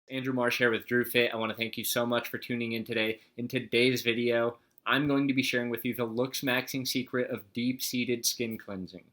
Andrew Marsh here with Drew Fit. I want to thank you so much for tuning in today. In today's video, I'm going to be sharing with you the Looksmaxing secret of deep-seated skin cleansing.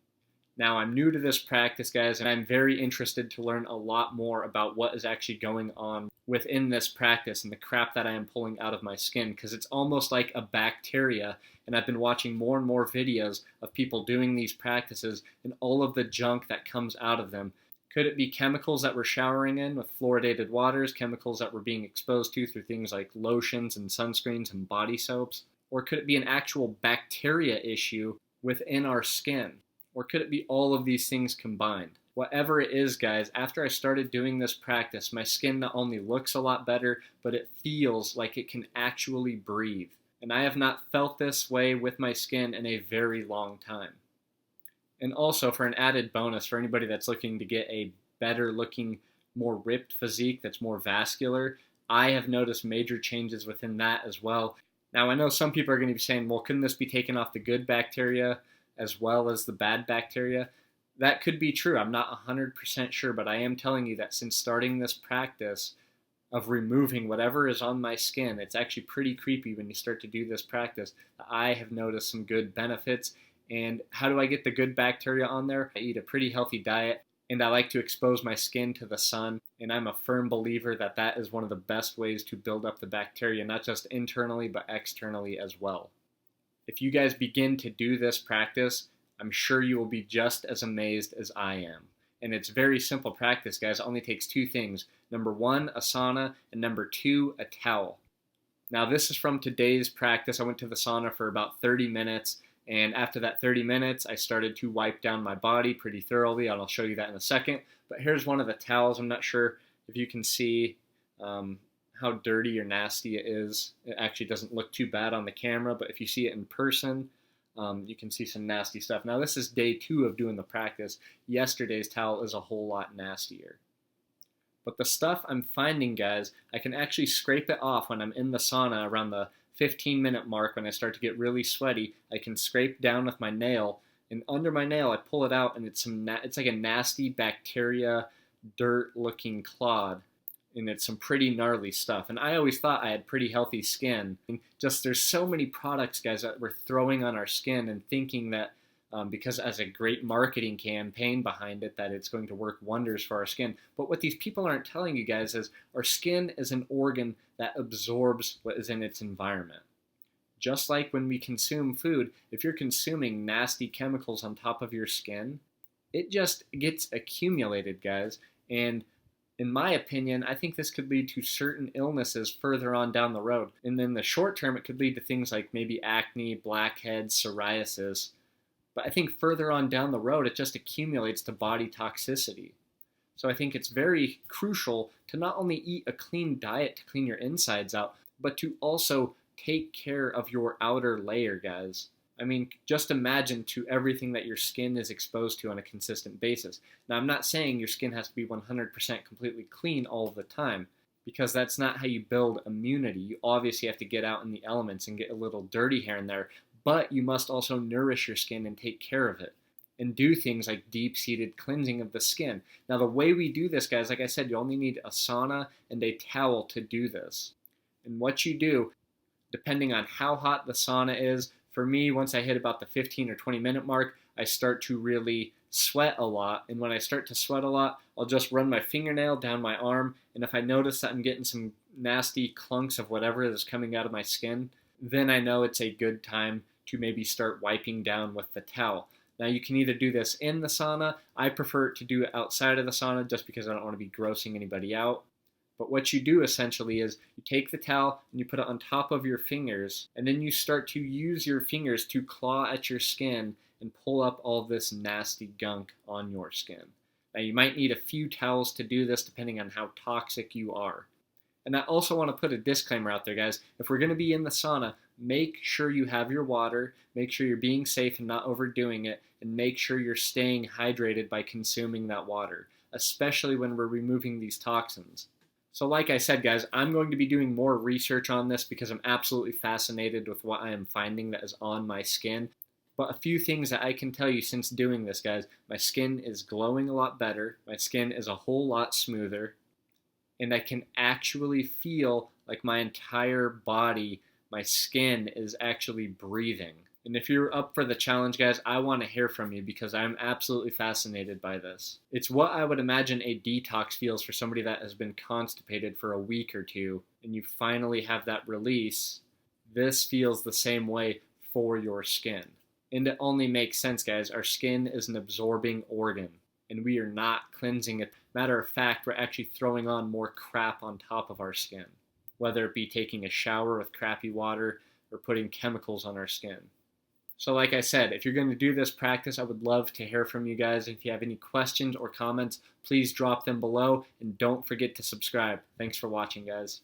Now, I'm new to this practice, guys, and I'm very interested to learn a lot more about what is actually going on within this practice and the crap that I am pulling out of my skin, because it's almost like a bacteria, and I've been watching more and more videos of people doing these practices and all of the junk that comes out of them. Could it be chemicals that we're showering in with fluoridated waters, chemicals that we're being exposed to through things like lotions and sunscreens and body soaps? Or could it be an actual bacteria issue within our skin? Or could it be all of these things combined? Whatever it is, guys, after I started doing this practice, my skin not only looks a lot better, but it feels like it can actually breathe. And I have not felt this way with my skin in a very long time. And also, for an added bonus for anybody that's looking to get a better looking, more ripped physique that's more vascular, I have noticed major changes within that as well. Now, I know some people are going to be saying, well, couldn't this be taking off the good bacteria as well as the bad bacteria? That could be true. I'm not 100% sure, but I am telling you that since starting this practice of removing whatever is on my skin, it's actually pretty creepy when you start to do this practice. I have noticed some good benefits. And how do I get the good bacteria on there? I eat a pretty healthy diet, and I like to expose my skin to the sun. And I'm a firm believer that that is one of the best ways to build up the bacteria, not just internally, but externally as well. If you guys begin to do this practice, I'm sure you will be just as amazed as I am. And it's very simple practice, guys. It only takes two things. Number one, a sauna, and number two, a towel. Now, this is from today's practice. I went to the sauna for about 30 minutes. And after that 30 minutes, I started to wipe down my body pretty thoroughly, and I'll show you that in a second. But here's one of the towels. I'm not sure if you can see how dirty or nasty it is. It actually doesn't look too bad on the camera, but if you see it in person, you can see some nasty stuff. Now, this is day 2 of doing the practice. Yesterday's towel is a whole lot nastier. But the stuff I'm finding, guys, I can actually scrape it off when I'm in the sauna around the 15-minute mark. When I start to get really sweaty, I can scrape down with my nail, and under my nail I pull it out, and it's like a nasty bacteria, dirt-looking clod, and it's some pretty gnarly stuff. And I always thought I had pretty healthy skin. And just there's so many products, guys, that we're throwing on our skin and thinking that because as a great marketing campaign behind it, that it's going to work wonders for our skin. But what these people aren't telling you guys is our skin is an organ that absorbs what is in its environment. Just like when we consume food, if you're consuming nasty chemicals on top of your skin, it just gets accumulated, guys. And in my opinion, I think this could lead to certain illnesses further on down the road. And in the short term, it could lead to things like maybe acne, blackheads, psoriasis. But I think further on down the road, it just accumulates to body toxicity. So I think it's very crucial to not only eat a clean diet to clean your insides out, but to also take care of your outer layer, guys. I mean, just imagine to everything that your skin is exposed to on a consistent basis. Now, I'm not saying your skin has to be 100% completely clean all the time, because that's not how you build immunity. You obviously have to get out in the elements and get a little dirty here and there, but you must also nourish your skin and take care of it and do things like deep-seated cleansing of the skin. Now, the way we do this, guys, like I said, you only need a sauna and a towel to do this. And what you do, depending on how hot the sauna is, for me, once I hit about the 15 or 20-minute mark, I start to really sweat a lot. And when I start to sweat a lot, I'll just run my fingernail down my arm. And if I notice that I'm getting some nasty clunks of whatever is coming out of my skin, then I know it's a good time to maybe start wiping down with the towel. Now, you can either do this in the sauna. I prefer to do it outside of the sauna just because I don't want to be grossing anybody out. But what you do essentially is you take the towel and you put it on top of your fingers, and then you start to use your fingers to claw at your skin and pull up all this nasty gunk on your skin. Now, you might need a few towels to do this depending on how toxic you are. And I also want to put a disclaimer out there, guys. If we're going to be in the sauna, make sure you have your water, make sure you're being safe and not overdoing it, and make sure you're staying hydrated by consuming that water, especially when we're removing these toxins. So like I said, guys, I'm going to be doing more research on this because I'm absolutely fascinated with what I am finding that is on my skin. But a few things that I can tell you since doing this, guys, my skin is glowing a lot better, my skin is a whole lot smoother, and I can actually feel like my entire body, my skin is actually breathing. And if you're up for the challenge, guys, I want to hear from you because I'm absolutely fascinated by this. It's what I would imagine a detox feels for somebody that has been constipated for a week or two, and you finally have that release. This feels the same way for your skin. And it only makes sense, guys. Our skin is an absorbing organ, and we are not cleansing it. Matter of fact, we're actually throwing on more crap on top of our skin, whether it be taking a shower with crappy water or putting chemicals on our skin. So like I said, if you're going to do this practice, I would love to hear from you guys. If you have any questions or comments, please drop them below, and don't forget to subscribe. Thanks for watching, guys.